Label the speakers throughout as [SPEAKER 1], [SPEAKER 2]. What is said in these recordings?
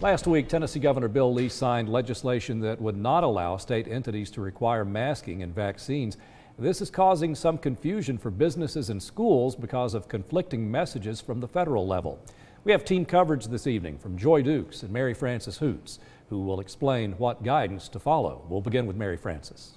[SPEAKER 1] Last week, Tennessee Governor Bill Lee signed legislation that would not allow state entities to require masking in vaccines. This is causing some confusion for businesses and schools because of conflicting messages from the federal level. We have team coverage this evening from Joy Dukes and Mary Frances Hoots, who will explain what guidance to follow. We'll begin with Mary Frances.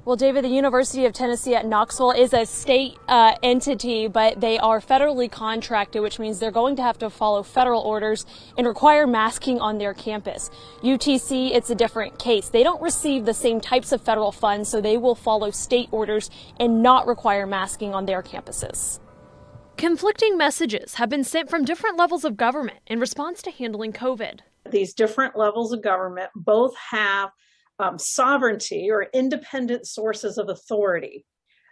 [SPEAKER 2] Well, David, the University of Tennessee at Knoxville is a state entity, but they are federally contracted, which means they're going to have to follow federal orders and require masking on their campus. UTC, it's a different case. They don't receive the same types of federal funds, so they will follow state orders and not require masking on their campuses. Conflicting messages have been sent from different levels of government in response to handling COVID.
[SPEAKER 3] These different levels of government both have sovereignty or independent sources of authority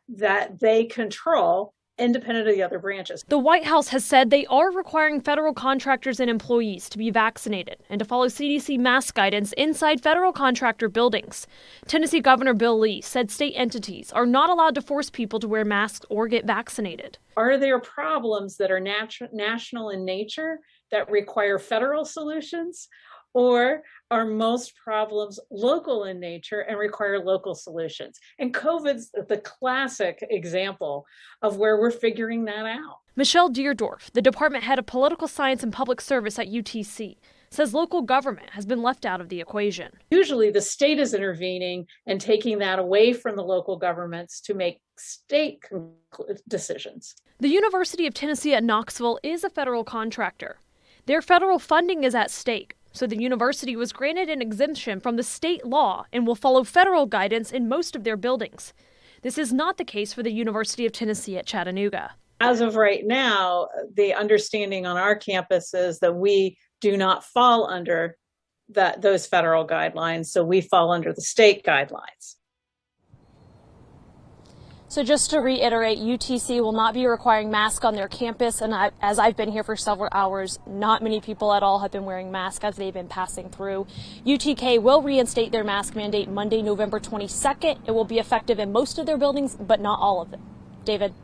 [SPEAKER 3] that they control independent of the other branches.
[SPEAKER 2] The White House has said they are requiring federal contractors and employees to be vaccinated and to follow CDC mask guidance inside federal contractor buildings. Tennessee Governor Bill Lee said state entities are not allowed to force people to wear masks or get vaccinated.
[SPEAKER 3] Are there problems that are national in nature that require federal solutions? Or are most problems local in nature and require local solutions? And COVID's the classic example of where we're figuring that out.
[SPEAKER 2] Michelle Deerdorf, the department head of political science and public service at UTC, says local government has been left out of the equation.
[SPEAKER 3] Usually the state is intervening and taking that away from the local governments to make state decisions.
[SPEAKER 2] The University of Tennessee at Knoxville is a federal contractor. Their federal funding is at stake. So the university was granted an exemption from the state law and will follow federal guidance in most of their buildings. This is not the case for the University of Tennessee at Chattanooga.
[SPEAKER 3] As of right now, the understanding on our campus is that we do not fall under those federal guidelines, so we fall under the state guidelines.
[SPEAKER 2] So just to reiterate, UTC will not be requiring masks on their campus, and as I've been here for several hours, not many people at all have been wearing masks as they've been passing through. UTK will reinstate their mask mandate Monday, November 22nd. It will be effective in most of their buildings, but not all of them. David?